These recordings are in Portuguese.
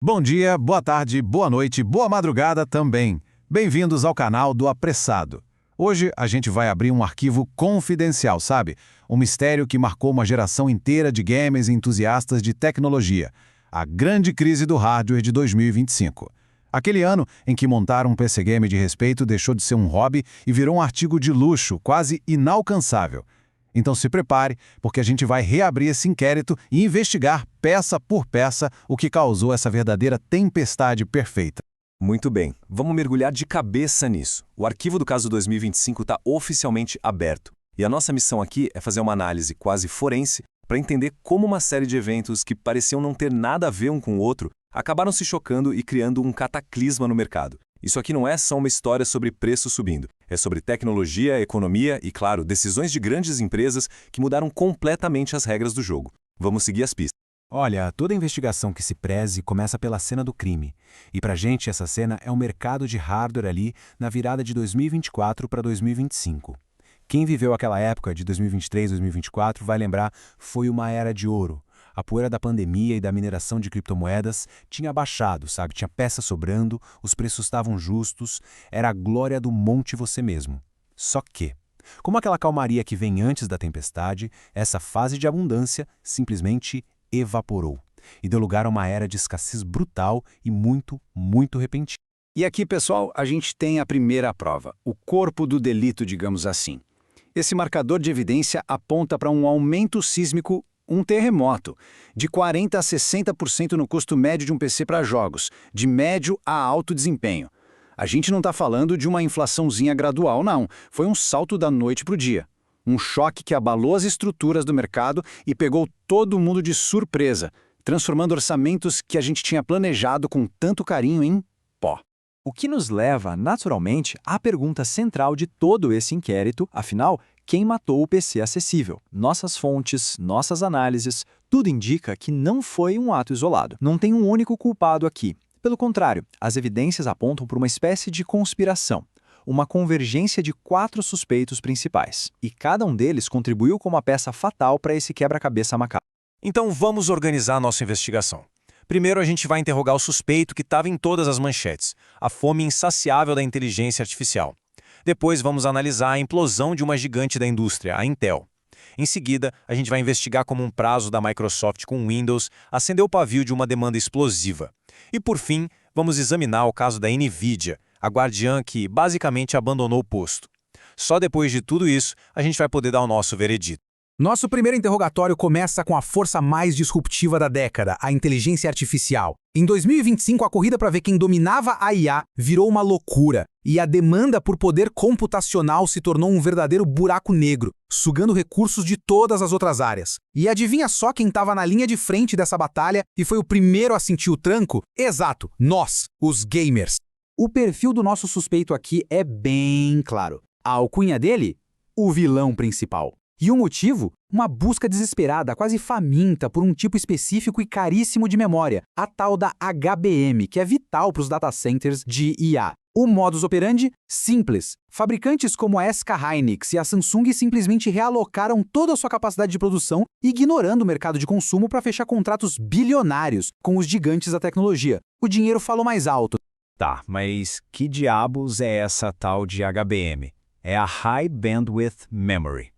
Bom dia, boa tarde, boa noite, boa madrugada também. Bem-vindos ao canal do Apressado. Hoje a gente vai abrir um arquivo confidencial, sabe? Um mistério que marcou uma geração inteira de gamers e entusiastas de tecnologia. A grande crise do hardware de 2025. Aquele ano em que montar um PC game de respeito deixou de ser um hobby e virou um artigo de luxo quase inalcançável. Então se prepare, porque a gente vai reabrir esse inquérito e investigar peça por peça o que causou essa verdadeira tempestade perfeita. Muito bem, vamos mergulhar de cabeça nisso. O arquivo do caso 2025 está oficialmente aberto. E a nossa missão aqui é fazer uma análise quase forense para entender como uma série de eventos que pareciam não ter nada a ver um com o outro acabaram se chocando e criando um cataclisma no mercado. Isso aqui não é só uma história sobre preço subindo. É sobre tecnologia, economia e, claro, decisões de grandes empresas que mudaram completamente as regras do jogo. Vamos seguir as pistas. Olha, toda investigação que se preze começa pela cena do crime. E pra gente essa cena é um mercado de hardware ali na virada de 2024 para 2025. Quem viveu aquela época de 2023, 2024 vai lembrar, foi uma era de ouro. A poeira da pandemia e da mineração de criptomoedas tinha baixado, sabe? Tinha peça sobrando, os preços estavam justos, era a glória do monte você mesmo. Só que, como aquela calmaria que vem antes da tempestade, essa fase de abundância simplesmente evaporou e deu lugar a uma era de escassez brutal e muito, muito repentina. E aqui, pessoal, a gente tem a primeira prova, o corpo do delito, digamos assim. Esse marcador de evidência aponta para um aumento sísmico, um terremoto, de 40% a 60% no custo médio de um PC para jogos, de médio a alto desempenho. A gente não está falando de uma inflaçãozinha gradual, não. Foi um salto da noite para o dia. Um choque que abalou as estruturas do mercado e pegou todo mundo de surpresa, transformando orçamentos que a gente tinha planejado com tanto carinho em pó. O que nos leva, naturalmente, à pergunta central de todo esse inquérito, afinal, quem matou o PC acessível? Nossas fontes, nossas análises, tudo indica que não foi um ato isolado. Não tem um único culpado aqui. Pelo contrário, as evidências apontam para uma espécie de conspiração, uma convergência de 4 suspeitos principais. E cada um deles contribuiu como uma peça fatal para esse quebra-cabeça macabro. Então vamos organizar a nossa investigação. Primeiro a gente vai interrogar o suspeito que estava em todas as manchetes, a fome insaciável da inteligência artificial. Depois vamos analisar a implosão de uma gigante da indústria, a Intel. Em seguida, a gente vai investigar como um prazo da Microsoft com Windows acendeu o pavio de uma demanda explosiva. E por fim, vamos examinar o caso da Nvidia, a guardiã que basicamente abandonou o posto. Só depois de tudo isso, a gente vai poder dar o nosso veredito. Nosso primeiro interrogatório começa com a força mais disruptiva da década, a inteligência artificial. Em 2025, a corrida para ver quem dominava a IA virou uma loucura, e a demanda por poder computacional se tornou um verdadeiro buraco negro, sugando recursos de todas as outras áreas. E adivinha só quem estava na linha de frente dessa batalha e foi o primeiro a sentir o tranco? Exato, nós, os gamers. O perfil do nosso suspeito aqui é bem claro. A alcunha dele? O vilão principal. E o motivo? Uma busca desesperada, quase faminta, por um tipo específico e caríssimo de memória, a tal da HBM, que é vital para os data centers de IA. O modus operandi? Simples. Fabricantes como a SK Hynix e a Samsung simplesmente realocaram toda a sua capacidade de produção, ignorando o mercado de consumo para fechar contratos bilionários com os gigantes da tecnologia. O dinheiro falou mais alto. Tá, mas que diabos é essa tal de HBM? É a High Bandwidth Memory.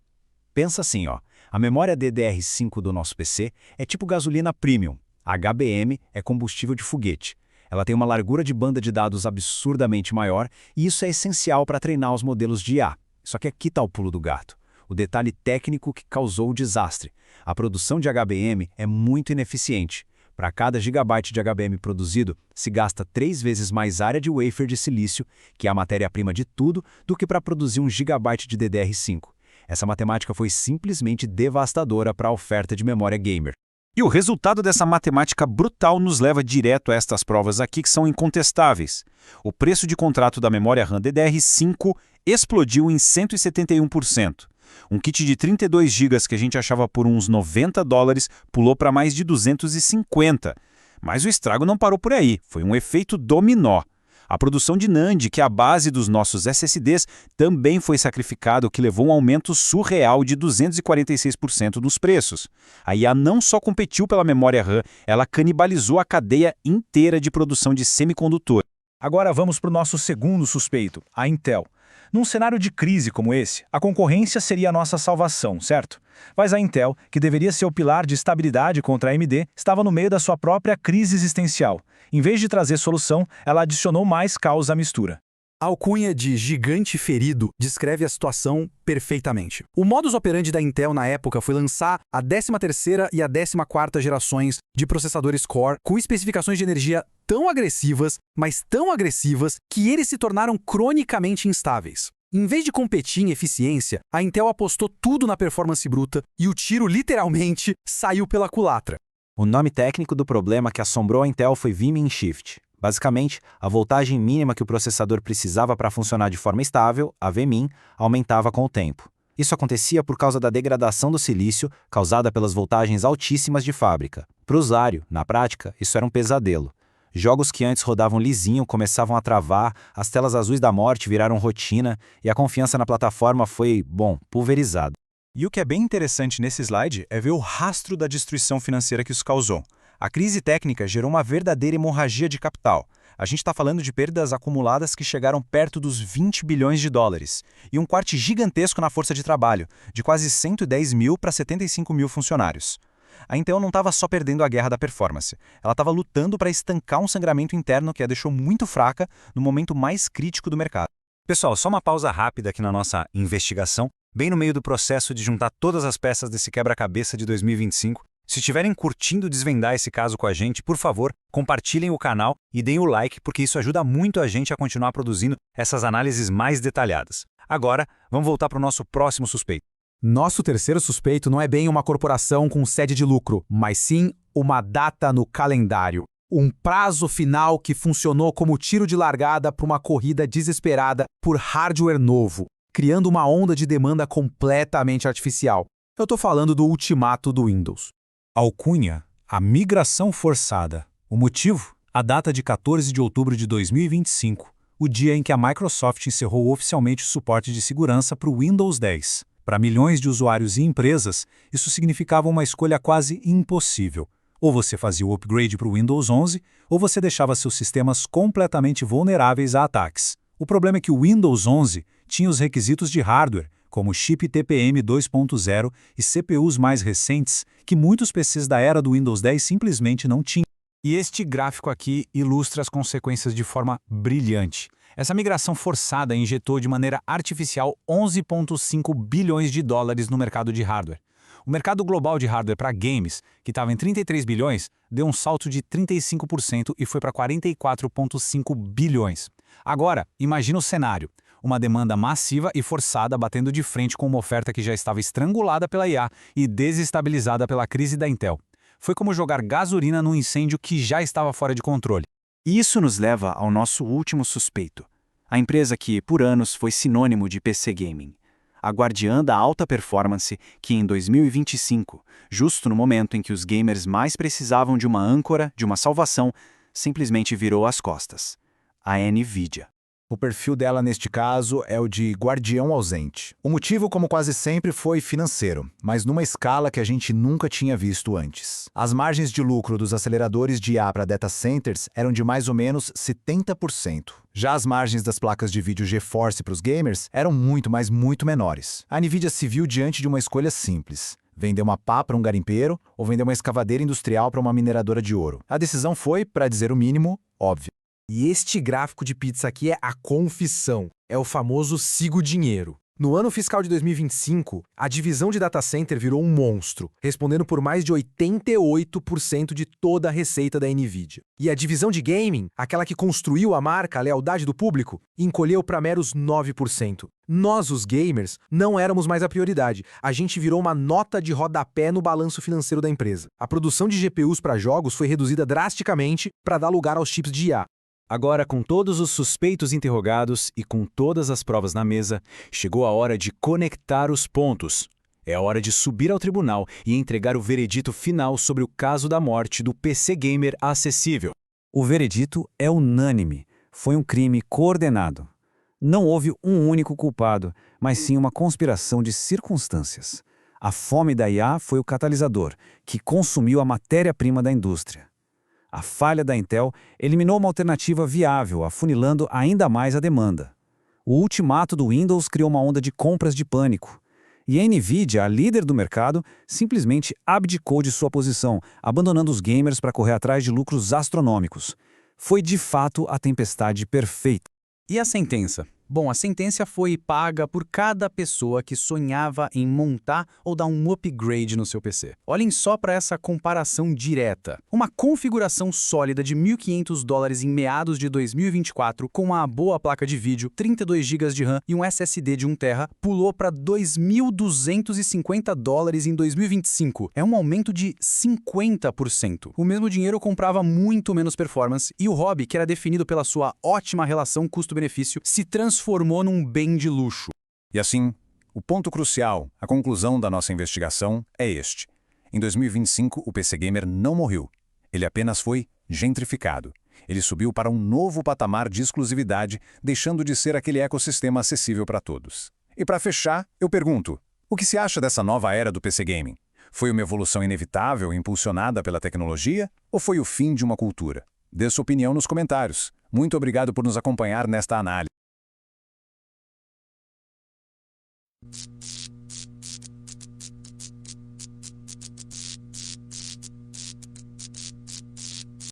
Pensa assim, ó, a memória DDR5 do nosso PC é tipo gasolina premium. A HBM é combustível de foguete. Ela tem uma largura de banda de dados absurdamente maior e isso é essencial para treinar os modelos de IA. Só que aqui está o pulo do gato. O detalhe técnico que causou o desastre. A produção de HBM é muito ineficiente. Para cada gigabyte de HBM produzido, se gasta 3 vezes mais área de wafer de silício, que é a matéria-prima de tudo, do que para produzir 1 gigabyte de DDR5. Essa matemática foi simplesmente devastadora para a oferta de memória gamer. E o resultado dessa matemática brutal nos leva direto a estas provas aqui que são incontestáveis. O preço de contrato da memória RAM DDR5 explodiu em 171%. Um kit de 32 GB que a gente achava por uns $90 pulou para mais de 250. Mas o estrago não parou por aí, foi um efeito dominó. A produção de NAND, que é a base dos nossos SSDs, também foi sacrificada, o que levou a um aumento surreal de 246% nos preços. A IA não só competiu pela memória RAM, ela canibalizou a cadeia inteira de produção de semicondutor. Agora vamos para o nosso segundo suspeito, a Intel. Num cenário de crise como esse, a concorrência seria a nossa salvação, certo? Mas a Intel, que deveria ser o pilar de estabilidade contra a AMD, estava no meio da sua própria crise existencial. Em vez de trazer solução, ela adicionou mais caos à mistura. A alcunha de gigante ferido descreve a situação perfeitamente. O modus operandi da Intel na época foi lançar a 13ª e a 14ª gerações de processadores Core com especificações de energia tão agressivas, mas tão agressivas, que eles se tornaram cronicamente instáveis. Em vez de competir em eficiência, a Intel apostou tudo na performance bruta e o tiro literalmente saiu pela culatra. O nome técnico do problema que assombrou a Intel foi Vmin Shift. Basicamente, a voltagem mínima que o processador precisava para funcionar de forma estável, a Vmin, aumentava com o tempo. Isso acontecia por causa da degradação do silício causada pelas voltagens altíssimas de fábrica. Para o usuário, na prática, isso era um pesadelo. Jogos que antes rodavam lisinho começavam a travar, as telas azuis da morte viraram rotina e a confiança na plataforma foi, pulverizada. E o que é bem interessante nesse slide é ver o rastro da destruição financeira que isso causou. A crise técnica gerou uma verdadeira hemorragia de capital. A gente está falando de perdas acumuladas que chegaram perto dos 20 bilhões de dólares e um corte gigantesco na força de trabalho, de quase 110 mil para 75 mil funcionários. A Intel não estava só perdendo a guerra da performance, ela estava lutando para estancar um sangramento interno que a deixou muito fraca no momento mais crítico do mercado. Pessoal, só uma pausa rápida aqui na nossa investigação, bem no meio do processo de juntar todas as peças desse quebra-cabeça de 2025. Se estiverem curtindo desvendar esse caso com a gente, por favor, compartilhem o canal e deem o like, porque isso ajuda muito a gente a continuar produzindo essas análises mais detalhadas. Agora, vamos voltar para o nosso próximo suspeito. Nosso terceiro suspeito não é bem uma corporação com sede de lucro, mas sim uma data no calendário. Um prazo final que funcionou como tiro de largada para uma corrida desesperada por hardware novo, criando uma onda de demanda completamente artificial. Eu estou falando do ultimato do Windows. Alcunha, a migração forçada. O motivo? A data de 14 de outubro de 2025, o dia em que a Microsoft encerrou oficialmente o suporte de segurança para o Windows 10. Para milhões de usuários e empresas, isso significava uma escolha quase impossível. Ou você fazia o upgrade para o Windows 11, ou você deixava seus sistemas completamente vulneráveis a ataques. O problema é que o Windows 11 tinha os requisitos de hardware, como chip TPM 2.0 e CPUs mais recentes, que muitos PCs da era do Windows 10 simplesmente não tinham. E este gráfico aqui ilustra as consequências de forma brilhante. Essa migração forçada injetou de maneira artificial 11,5 bilhões de dólares no mercado de hardware. O mercado global de hardware para games, que estava em 33 bilhões, deu um salto de 35% e foi para 44,5 bilhões. Agora, imagina o cenário. Uma demanda massiva e forçada batendo de frente com uma oferta que já estava estrangulada pela IA e desestabilizada pela crise da Intel. Foi como jogar gasolina num incêndio que já estava fora de controle. Isso nos leva ao nosso último suspeito. A empresa que, por anos, foi sinônimo de PC Gaming. A guardiã da alta performance que, em 2025, justo no momento em que os gamers mais precisavam de uma âncora, de uma salvação, simplesmente virou as costas. A NVIDIA. O perfil dela neste caso é o de guardião ausente. O motivo, como quase sempre, foi financeiro, mas numa escala que a gente nunca tinha visto antes. As margens de lucro dos aceleradores de IA para data centers eram de mais ou menos 70%. Já as margens das placas de vídeo GeForce para os gamers eram muito menores. A NVIDIA se viu diante de uma escolha simples: vender uma pá para um garimpeiro ou vender uma escavadeira industrial para uma mineradora de ouro. A decisão foi, para dizer o mínimo, óbvia. E este gráfico de pizza aqui é a confissão. É o famoso siga o dinheiro. No ano fiscal de 2025, a divisão de data center virou um monstro, respondendo por mais de 88% de toda a receita da NVIDIA. E a divisão de gaming, aquela que construiu a marca, a lealdade do público, encolheu para meros 9%. Nós, os gamers, não éramos mais a prioridade. A gente virou uma nota de rodapé no balanço financeiro da empresa. A produção de GPUs para jogos foi reduzida drasticamente para dar lugar aos chips de IA. Agora, com todos os suspeitos interrogados e com todas as provas na mesa, chegou a hora de conectar os pontos. É a hora de subir ao tribunal e entregar o veredito final sobre o caso da morte do PC Gamer acessível. O veredito é unânime. Foi um crime coordenado. Não houve um único culpado, mas sim uma conspiração de circunstâncias. A fome da IA foi o catalisador, que consumiu a matéria-prima da indústria. A falha da Intel eliminou uma alternativa viável, afunilando ainda mais a demanda. O ultimato do Windows criou uma onda de compras de pânico. E a Nvidia, a líder do mercado, simplesmente abdicou de sua posição, abandonando os gamers para correr atrás de lucros astronômicos. Foi de fato a tempestade perfeita. E a sentença? Bom, a sentença foi paga por cada pessoa que sonhava em montar ou dar um upgrade no seu PC. Olhem só para essa comparação direta. Uma configuração sólida de $1.500 em meados de 2024, com uma boa placa de vídeo, 32 GB de RAM e um SSD de 1 TB, pulou para $2.250 em 2025. É um aumento de 50%. O mesmo dinheiro comprava muito menos performance e o hobby, que era definido pela sua ótima relação custo-benefício, se transformou num bem de luxo. E assim, o ponto crucial, a conclusão da nossa investigação é este. Em 2025, o PC Gamer não morreu. Ele apenas foi gentrificado. Ele subiu para um novo patamar de exclusividade, deixando de ser aquele ecossistema acessível para todos. E para fechar, eu pergunto, o que se acha dessa nova era do PC Gaming? Foi uma evolução inevitável, impulsionada pela tecnologia, ou foi o fim de uma cultura? Dê sua opinião nos comentários. Muito obrigado por nos acompanhar nesta análise.